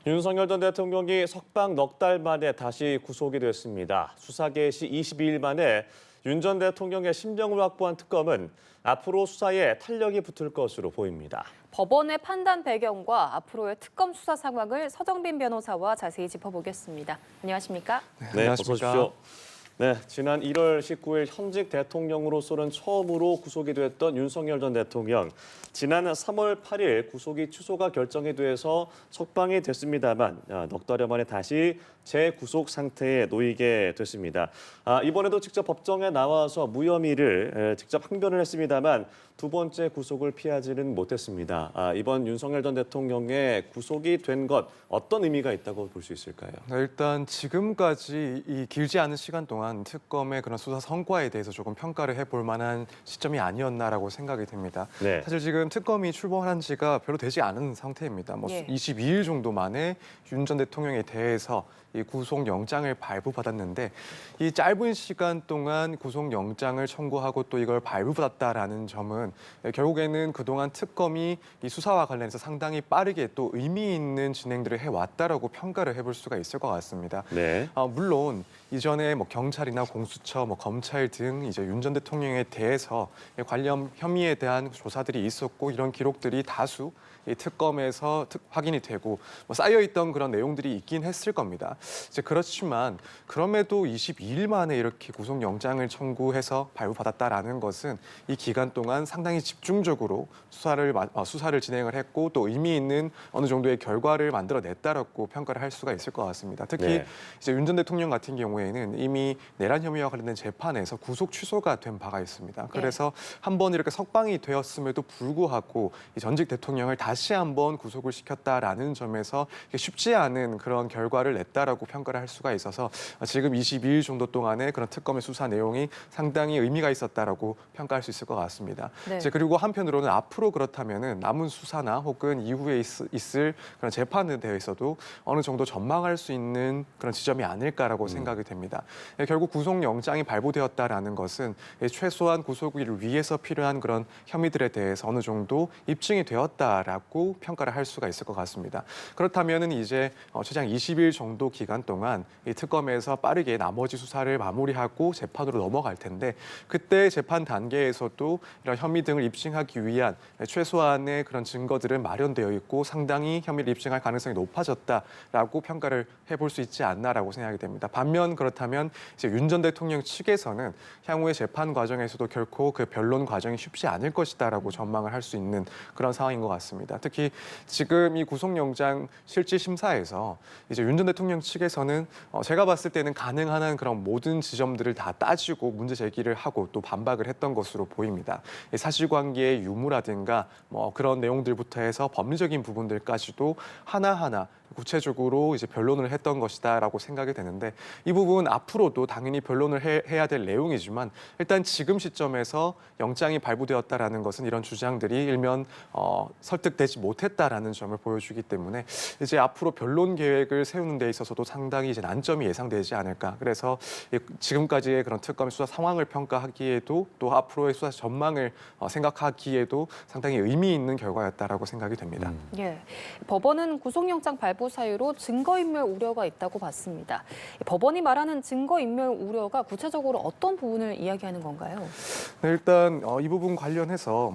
윤석열 전 대통령이 석방 넉 달 만에 다시 구속이 됐습니다. 수사 개시 22일 만에 윤 전 대통령의 심정을 확보한 특검은 앞으로 수사에 탄력이 붙을 것으로 보입니다. 법원의 판단 배경과 앞으로의 특검 수사 상황을 서정빈 변호사와 자세히 짚어보겠습니다. 안녕하십니까? 네, 어서 오십시오. 네, 지난 1월 19일 현직 대통령으로서는 처음으로 구속이 됐던 윤석열 전 대통령. 지난 3월 8일 구속이 취소가 결정이 돼서 석방이 됐습니다만 넉 달여 만에 다시 재구속 상태에 놓이게 됐습니다. 이번에도 직접 법정에 나와서 무혐의를 직접 항변을 했습니다만 두 번째 구속을 피하지는 못했습니다. 이번 윤석열 전 대통령의 구속이 된 것 어떤 의미가 있다고 볼 수 있을까요? 네, 일단 지금까지 이 길지 않은 시간 동안 특검의 그런 수사 성과에 대해서 조금 평가를 해볼 만한 시점이 아니었나라고 생각이 됩니다. 네. 사실 지금 특검이 출범한 지가 별로 되지 않은 상태입니다. 22일 정도 만에 윤 전 대통령에 대해서 이 구속영장을 발부받았는데 이 짧은 시간 동안 구속영장을 청구하고 또 이걸 발부받았다라는 점은 결국에는 그동안 특검이 이 수사와 관련해서 상당히 빠르게 또 의미 있는 진행들을 해왔다라고 평가를 해볼 수가 있을 것 같습니다. 네. 물론 이전에 경찰이나 공수처, 검찰 등 이제 윤 전 대통령에 대해서 관련 혐의에 대한 조사들이 있었고 이런 기록들이 다수 이 특검에서 확인이 되고 쌓여있던 그런 내용들이 있긴 했을 겁니다. 이제 그렇지만 그럼에도 22일 만에 이렇게 구속영장을 청구해서 발부받았다라는 것은 이 기간 동안 상당히 집중적으로 수사를 진행을 했고 또 의미 있는 어느 정도의 결과를 만들어냈다라고 평가를 할 수가 있을 것 같습니다. 특히 네. 이제 윤 전 대통령 같은 경우에는 이미 내란 혐의와 관련된 재판에서 구속 취소가 된 바가 있습니다. 그래서 한번 이렇게 석방이 되었음에도 불구하고 이 전직 대통령을 다시 한번 구속을 시켰다라는 점에서 쉽지 않은 그런 결과를 냈다라고 평가를 할 수가 있어서 지금 22일 정도 동안의 그런 특검의 수사 내용이 상당히 의미가 있었다라고 평가할 수 있을 것 같습니다. 네. 이제 그리고 한편으로는 앞으로 그렇다면은 남은 수사나 혹은 이후에 있을 그런 재판에 대해서도 어느 정도 전망할 수 있는 그런 지점이 아닐까라고 생각이 됩니다. 결국 구속영장이 발부되었다라는 것은 최소한 구속을 위해서 필요한 그런 혐의들에 대해서 어느 정도 입증이 되었다라고 평가를 할 수가 있을 것 같습니다. 그렇다면은 이제 최장 20일 정도 기간 동안 이 특검에서 빠르게 나머지 수사를 마무리하고 재판으로 넘어갈 텐데 그때 재판 단계에서도 이런 혐의 등을 입증하기 위한 최소한의 그런 증거들은 마련되어 있고 상당히 혐의를 입증할 가능성이 높아졌다라고 평가를 해볼 수 있지 않나라고 생각이 됩니다. 반면 그렇다면 이제 윤 전 대통령 측에서는 향후의 재판 과정에서도 결코 그 변론 과정이 쉽지 않을 것이다라고 전망을 할 수 있는 그런 상황인 것 같습니다. 특히 지금 이 구속영장 실질 심사에서 이제 윤 전 대통령 측에서는 제가 봤을 때는 가능한 그런 모든 지점들을 다 따지고 문제 제기를 하고 또 반박을 했던 것으로 보입니다. 사실관계의 유무라든가 그런 내용들부터 해서 법리적인 부분들까지도 하나하나 구체적으로 이제 변론을 했던 것이다라고 생각이 되는데 이 부분 앞으로도 당연히 변론을 해야 될 내용이지만 일단 지금 시점에서 영장이 발부되었다라는 것은 이런 주장들이 일면 설득되지 못했다라는 점을 보여주기 때문에 이제 앞으로 변론 계획을 세우는 데 있어서도 상당히 이제 난점이 예상되지 않을까. 그래서 지금까지의 그런 특검 수사 상황을 평가하기에도 또 앞으로의 수사 전망을 생각하기에도 상당히 의미 있는 결과였다라고 생각이 됩니다. 예, 법원은 구속영장 발부 사유로 증거인멸 우려가 있다고 봤습니다. 법원이 말하는 증거인멸 우려가 구체적으로 어떤 부분을 이야기하는 건가요? 네, 일단 이 부분 관련해서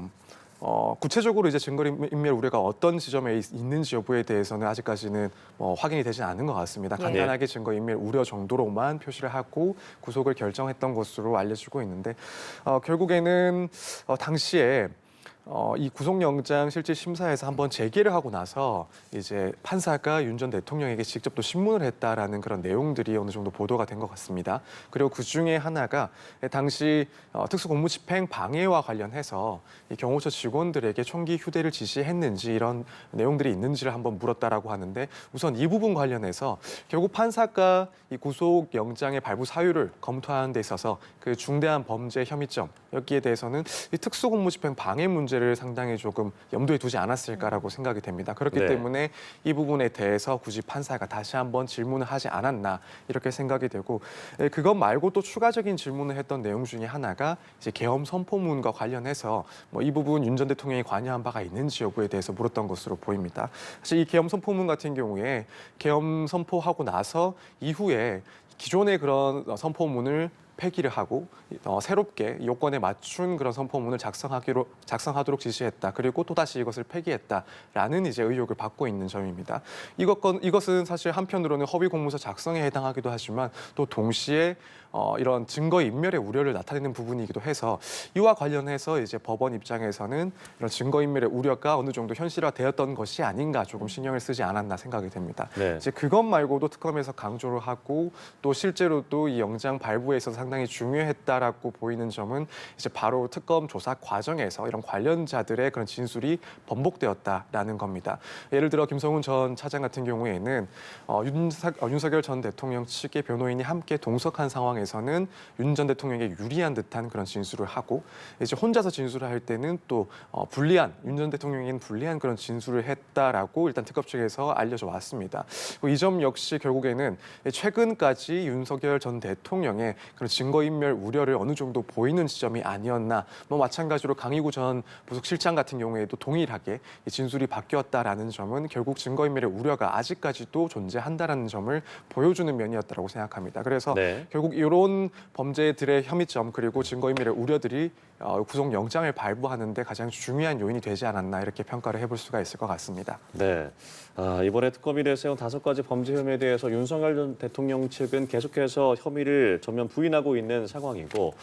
구체적으로 이제 증거인멸 우려가 어떤 지점에 있는지 여부에 대해서는 아직까지는 확인이 되진 않은 것 같습니다. 예. 간단하게 증거인멸 우려 정도로만 표시를 하고 구속을 결정했던 것으로 알려지고 있는데 결국에는 당시에 이 구속영장 실질 심사에서 한번 재개를 하고 나서 이제 판사가 윤 전 대통령에게 직접 또 신문을 했다라는 그런 내용들이 어느 정도 보도가 된 것 같습니다. 그리고 그 중에 하나가 당시 특수공무집행 방해와 관련해서 이 경호처 직원들에게 총기 휴대를 지시했는지 이런 내용들이 있는지를 한번 물었다라고 하는데 우선 이 부분 관련해서 결국 판사가 이 구속영장의 발부 사유를 검토하는 데 있어서 그 중대한 범죄 혐의점 여기에 대해서는 이 특수공무집행 방해 문제를 문제를 상당히 조금 염두에 두지 않았을까라고 생각이 됩니다. 그렇기 네. 때문에 이 부분에 대해서 굳이 판사가 다시 한번 질문을 하지 않았나 이렇게 생각이 되고 그것 말고 또 추가적인 질문을 했던 내용 중에 하나가 이제 계엄 선포문과 관련해서 뭐 이 부분 윤 전 대통령이 관여한 바가 있는지 여부에 대해서 물었던 것으로 보입니다. 사실 이 계엄 선포문 같은 경우에 계엄 선포하고 나서 이후에 기존의 그런 선포문을 폐기를 하고 새롭게 요건에 맞춘 그런 선포문을 작성하도록 지시했다. 그리고 또다시 이것을 폐기했다라는 이제 의혹을 받고 있는 점입니다. 이것은 사실 한편으로는 허위 공문서 작성에 해당하기도 하지만 또 동시에 이런 증거 인멸의 우려를 나타내는 부분이기도 해서 이와 관련해서 이제 법원 입장에서는 이런 증거 인멸의 우려가 어느 정도 현실화되었던 것이 아닌가 조금 신경을 쓰지 않았나 생각이 됩니다. 네. 이제 그것 말고도 특검에서 강조를 하고 또 실제로도 이 영장 발부에 있어서 상당히 중요했다라고 보이는 점은 이제 바로 특검 조사 과정에서 이런 관련자들의 그런 진술이 번복되었다라는 겁니다. 예를 들어 김성훈 전 차장 같은 경우에는 윤석열 전 대통령 측의 변호인이 함께 동석한 상황에서는 윤 전 대통령에게 유리한 듯한 그런 진술을 하고 이제 혼자서 진술을 할 때는 또 불리한 윤 전 대통령에게는 불리한 그런 진술을 했다라고 일단 특검 측에서 알려져 왔습니다. 이 점 역시 결국에는 최근까지 윤석열 전 대통령의 그런 증거인멸 우려를 어느 정도 보이는 지점이 아니었나. 뭐 마찬가지로 강희구 전 부속실장 같은 경우에도 동일하게 진술이 바뀌었다라는 점은 결국 증거인멸의 우려가 아직까지도 존재한다라는 점을 보여주는 면이었다고 생각합니다. 그래서 네. 결국 이런 범죄들의 혐의점 그리고 증거인멸의 우려들이 구속영장을 발부하는데 가장 중요한 요인이 되지 않았나 이렇게 평가를 해볼 수가 있을 것 같습니다. 네. 이번에 특검이 내세운 5가지 범죄 혐의에 대해서 윤석열 전 대통령 측은 계속해서 혐의를 전면 부인하고 있는 상황이고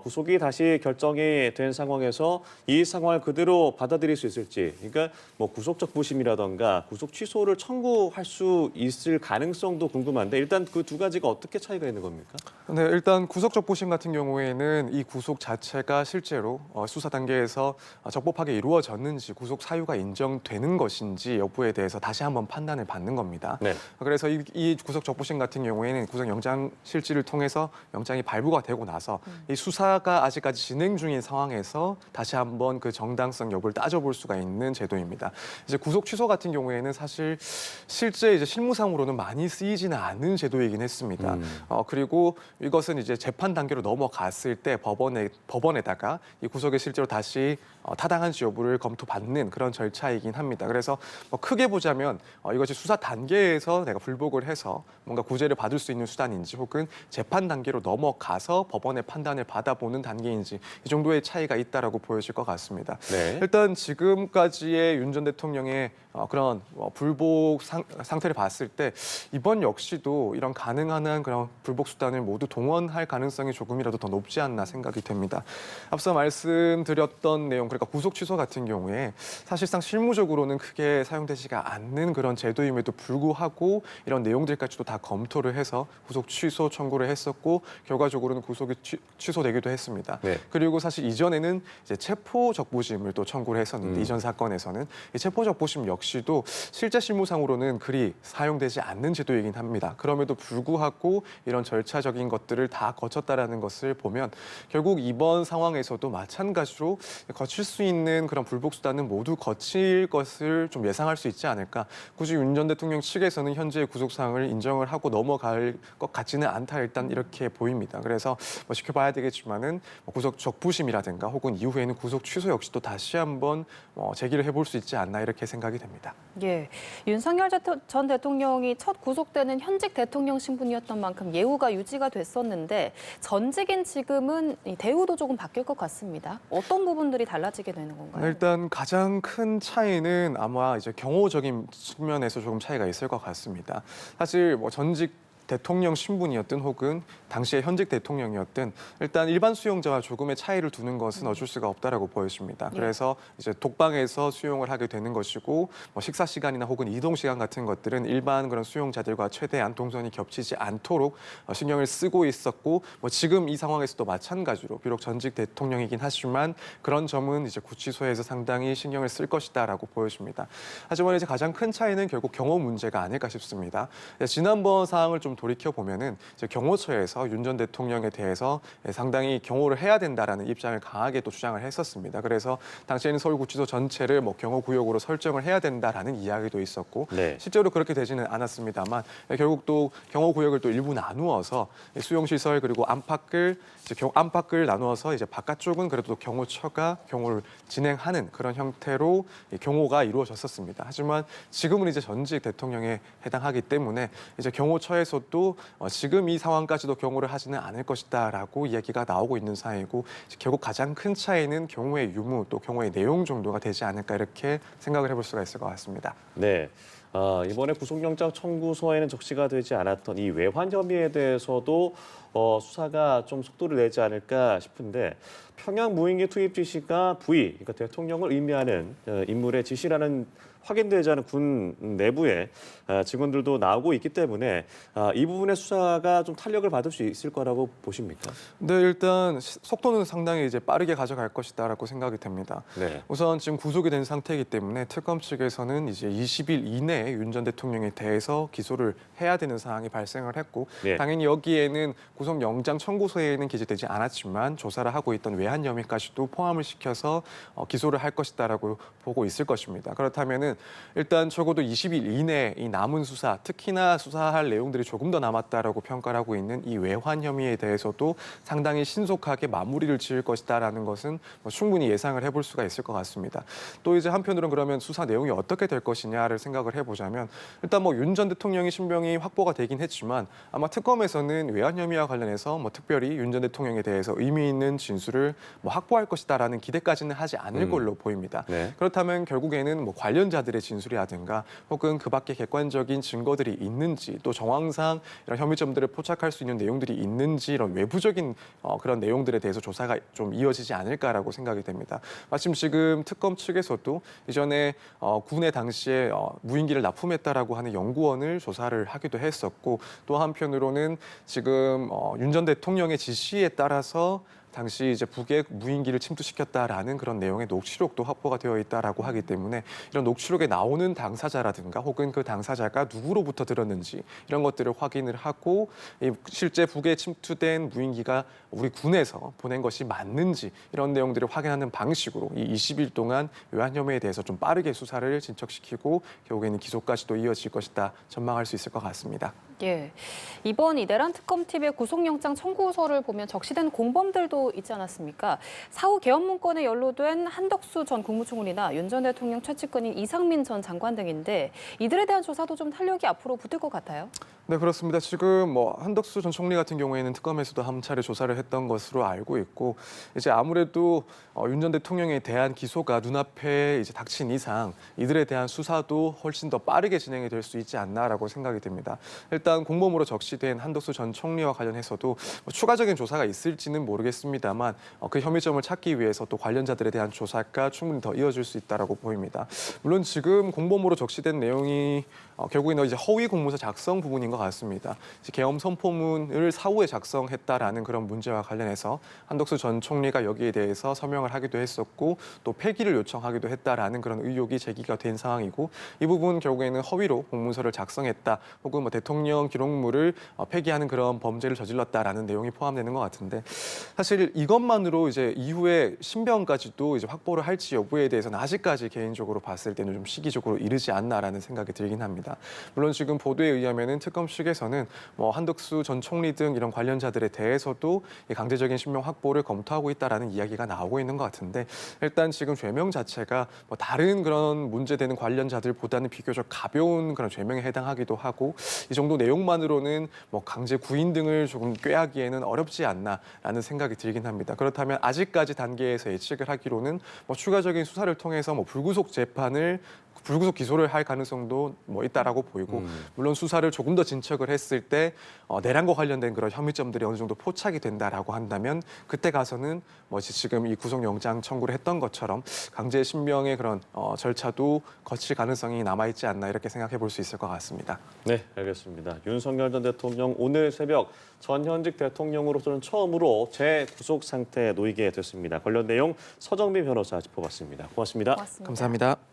구속이 다시 결정이 된 상황에서 이 상황을 그대로 받아들일 수 있을지, 그러니까 뭐 구속적 부심이라던가 구속 취소를 청구할 수 있을 가능성도 궁금한데 일단 그 두 가지가 어떻게 차이가 있는 겁니까? 네, 일단 구속적 부심 같은 경우에는 이 구속 자체가 실제로 수사 단계에서 적법하게 이루어졌는지 구속 사유가 인정되는 것인지 여부에 대해서 다시 한번 판단을 받는 겁니다. 네. 그래서 이 구속적 부심 같은 경우에는 구속영장 실질을 통해서 영장이 발부가 되고 나서 이 수사가 아직까지 진행 중인 상황에서 다시 한번 그 정당성 여부를 따져볼 수가 있는 제도입니다. 이제 구속 취소 같은 경우에는 사실 실제 이제 실무상으로는 많이 쓰이지는 않은 제도이긴 했습니다. 그리고 이것은 이제 재판 단계로 넘어갔을 때 법원에다가 이 구속에 실제로 다시 타당한지 여부를 검토받는 그런 절차이긴 합니다. 그래서 뭐 크게 보자면 이것이 수사 단계에서 내가 불복을 해서 뭔가 구제를 받을 수 있는 수단인지 혹은 재판 단계로 넘어가서 법원의 판단을 받아보는 단계인지 이 정도의 차이가 있다라고 보여질 것 같습니다. 네. 일단 지금까지의 윤 전 대통령의 그런 불복 상태를 봤을 때 이번 역시도 이런 가능한 한 그런 불복 수단을 모두 동원할 가능성이 조금이라도 더 높지 않나 생각이 됩니다. 앞서 말씀드렸던 내용, 그러니까 구속 취소 같은 경우에 사실상 실무적으로는 크게 사용되지가 않는 그런 제도임에도 불구하고 이런 내용들까지도 다 검토를 해서 구속 취소 청구를 했었고 결과적으로는 구속이 취소되기도 했습니다. 네. 그리고 사실 이전에는 이제 체포적부심을 또 청구를 했었는데 이전 사건에서는 이 체포적부심 역시도 실제 실무상으로는 그리 사용되지 않는 제도이긴 합니다. 그럼에도 불구하고 이런 절차적인 것들을 다 거쳤다라는 것을 보면 결국 이번 상황에서도 마찬가지로 거칠 수 있는 그런 불복 수단은 모두 거칠 것을 좀 예상할 수 있지 않을까. 굳이 윤 전 대통령 측에서는 현재 구속사항을 인정을 하고 넘어갈 것 같지는 않다 일단 이렇게 보입니다. 그래서 뭐 지켜봐야 되겠지만은 구속 적부심이라든가 혹은 이후에는 구속 취소 역시도 다시 한번 제기를 해볼 수 있지 않나 이렇게 생각이 됩니다. 예, 윤석열 전 대통령이 첫 구속되는 현직 대통령 신분이었던 만큼 예우가 유지가 됐었는데 전직인 지금은 이 대우도 조금 바뀔 것 같습니다. 어떤 부분들이 달라지게 되는 건가요? 일단 가장 큰 차이는 아마 이제 경호적인 측면에서 조금 차이가 있을 것 같습니다. 사실 뭐 전직 대통령 신분이었든 혹은 당시에 현직 대통령이었든 일단 일반 수용자와 조금의 차이를 두는 것은 어쩔 수가 없다라고 보여집니다. 예. 그래서 이제 독방에서 수용을 하게 되는 것이고 뭐 식사 시간이나 혹은 이동 시간 같은 것들은 일반 그런 수용자들과 최대한 동선이 겹치지 않도록 신경을 쓰고 있었고 뭐 지금 이 상황에서도 마찬가지로 비록 전직 대통령이긴 하지만 그런 점은 이제 구치소에서 상당히 신경을 쓸 것이다라고 보여집니다. 하지만 이제 가장 큰 차이는 결국 경호 문제가 아닐까 싶습니다. 지난번 사항을 좀 좀 돌이켜 보면은 이제 경호처에서 윤 전 대통령에 대해서 상당히 경호를 해야 된다라는 입장을 강하게 또 주장을 했었습니다. 그래서 당시에는 서울구치소 전체를 뭐 경호구역으로 설정을 해야 된다라는 이야기도 있었고 네. 실제로 그렇게 되지는 않았습니다만 결국 또 경호구역을 또 일부 나누어서 수용시설 그리고 안팎을 나누어서 이제 바깥쪽은 그래도 경호처가 경호를 진행하는 그런 형태로 경호가 이루어졌었습니다. 하지만 지금은 이제 전직 대통령에 해당하기 때문에 이제 경호처에서도 지금 이 상황까지도 경호를 하지는 않을 것이다라고 이야기가 나오고 있는 상황이고 결국 가장 큰 차이는 경호의 유무 또 경호의 내용 정도가 되지 않을까 이렇게 생각을 해볼 수가 있을 것 같습니다. 네. 이번에 구속영장 청구서에는 적시가 되지 않았던 이 외환 혐의에 대해서도 수사가 좀 속도를 내지 않을까 싶은데 평양 무인기 투입 지시가 부위, 그러니까 대통령을 의미하는 인물의 지시라는 확인되지 않은 군 내부의 직원들도 나오고 있기 때문에 이 부분의 수사가 좀 탄력을 받을 수 있을 거라고 보십니까? 네, 일단 속도는 상당히 이제 빠르게 가져갈 것이다라고 생각이 됩니다. 네. 우선 지금 구속이 된 상태이기 때문에 특검 측에서는 이제 20일 이내에 윤 전 대통령에 대해서 기소를 해야 되는 상황이 발생을 했고 네. 당연히 여기에는 구속영장 청구서에는 기재되지 않았지만 조사를 하고 있던 외환 혐의까지도 포함을 시켜서 기소를 할 것이다라고 보고 있을 것입니다. 그렇다면은 일단 적어도 20일 이내에 이 남은 수사, 특히나 수사할 내용들이 조금 더 남았다라고 평가를 하고 있는 이 외환 혐의에 대해서도 상당히 신속하게 마무리를 지을 것이다라는 것은 충분히 예상을 해볼 수가 있을 것 같습니다. 또 이제 한편으로는 그러면 수사 내용이 어떻게 될 것이냐를 생각을 해보자면 일단 뭐 윤 전 대통령의 신병이 확보가 되긴 했지만 아마 특검에서는 외환 혐의와 관련해서 뭐 특별히 윤 전 대통령에 대해서 의미 있는 진술을 뭐 확보할 것이다라는 기대까지는 하지 않을 걸로 보입니다. 네. 그렇다면 결국에는 뭐 관련자들의 진술이라든가 혹은 그 밖에 객관적인 증거들이 있는지 또 정황상 이런 혐의점들을 포착할 수 있는 내용들이 있는지 이런 외부적인 그런 내용들에 대해서 조사가 좀 이어지지 않을까라고 생각이 됩니다. 마침 지금 특검 측에서도 이전에 군에 당시에 무인기를 납품했다라고 하는 연구원을 조사를 하기도 했었고 또 한편으로는 지금 윤 전 대통령의 지시에 따라서 당시 이제 북에 무인기를 침투시켰다라는 그런 내용의 녹취록도 확보가 되어 있다라고 하기 때문에 이런 녹취록에 나오는 당사자라든가 혹은 그 당사자가 누구로부터 들었는지 이런 것들을 확인을 하고 실제 북에 침투된 무인기가 우리 군에서 보낸 것이 맞는지 이런 내용들을 확인하는 방식으로 이 20일 동안 외환 혐의에 대해서 좀 빠르게 수사를 진척시키고 결국에는 기소까지도 이어질 것이다 전망할 수 있을 것 같습니다. 예, 이번 이 내란 특검팀의 구속영장 청구서를 보면 적시된 공범들도 있지 않았습니까? 사후 개헌 문건에 연루된 한덕수 전 국무총리나 윤 전 대통령 최측근인 이상민 전 장관 등인데 이들에 대한 조사도 좀 탄력이 앞으로 붙을 것 같아요. 네, 그렇습니다. 지금 뭐 한덕수 전 총리 같은 경우에는 특검에서도 한 차례 조사를 했던 것으로 알고 있고 이제 아무래도 윤 전 대통령에 대한 기소가 눈앞에 이제 닥친 이상 이들에 대한 수사도 훨씬 더 빠르게 진행이 될 수 있지 않나라고 생각이 됩니다. 일단 공범으로 적시된 한덕수 전 총리와 관련해서도 뭐 추가적인 조사가 있을지는 모르겠습니다만 그 혐의점을 찾기 위해서 또 관련자들에 대한 조사가 충분히 더 이어질 수 있다라고 보입니다. 물론 지금 공범으로 적시된 내용이 결국에는 이제 허위 공문서 작성 부분인 것 같습니다. 계엄 선포문을 사후에 작성했다라는 그런 문제와 관련해서 한덕수 전 총리가 여기에 대해서 서명을 하기도 했었고 또 폐기를 요청하기도 했다라는 그런 의혹이 제기가 된 상황이고 이 부분 결국에는 허위로 공문서를 작성했다 혹은 뭐 대통령 기록물을 폐기하는 그런 범죄를 저질렀다라는 내용이 포함되는 것 같은데 사실 이것만으로 이제 이후에 신병까지도 이제 확보를 할지 여부에 대해서는 아직까지 개인적으로 봤을 때는 좀 시기적으로 이르지 않나라는 생각이 들긴 합니다. 물론 지금 보도에 의하면은 특검 측에서는 뭐 한덕수 전 총리 등 이런 관련자들에 대해서도 강제적인 신병 확보를 검토하고 있다라는 이야기가 나오고 있는 것 같은데 일단 지금 죄명 자체가 뭐 다른 그런 문제되는 관련자들보다는 비교적 가벼운 그런 죄명에 해당하기도 하고 이 정도 내용만으로는 뭐 강제 구인 등을 조금 꾀하기에는 어렵지 않나라는 생각이 들긴 합니다. 그렇다면 아직까지 단계에서 예측을 하기로는 뭐 추가적인 수사를 통해서 뭐 불구속 기소를 할 가능성도 뭐 있다라고 보이고 물론 수사를 조금 더 진척을 했을 때 내란과 관련된 그런 혐의점들이 어느 정도 포착이 된다라고 한다면 그때 가서는 뭐 지금 이 구속영장 청구를 했던 것처럼 강제 신병의 그런 절차도 거칠 가능성이 남아 있지 않나 이렇게 생각해 볼 수 있을 것 같습니다. 네, 알겠습니다. 윤석열 전 대통령 오늘 새벽 전현직 대통령으로서는 처음으로 재구속 상태에 놓이게 됐습니다. 관련 내용 서정민 변호사 짚어봤습니다. 고맙습니다. 고맙습니다. 감사합니다.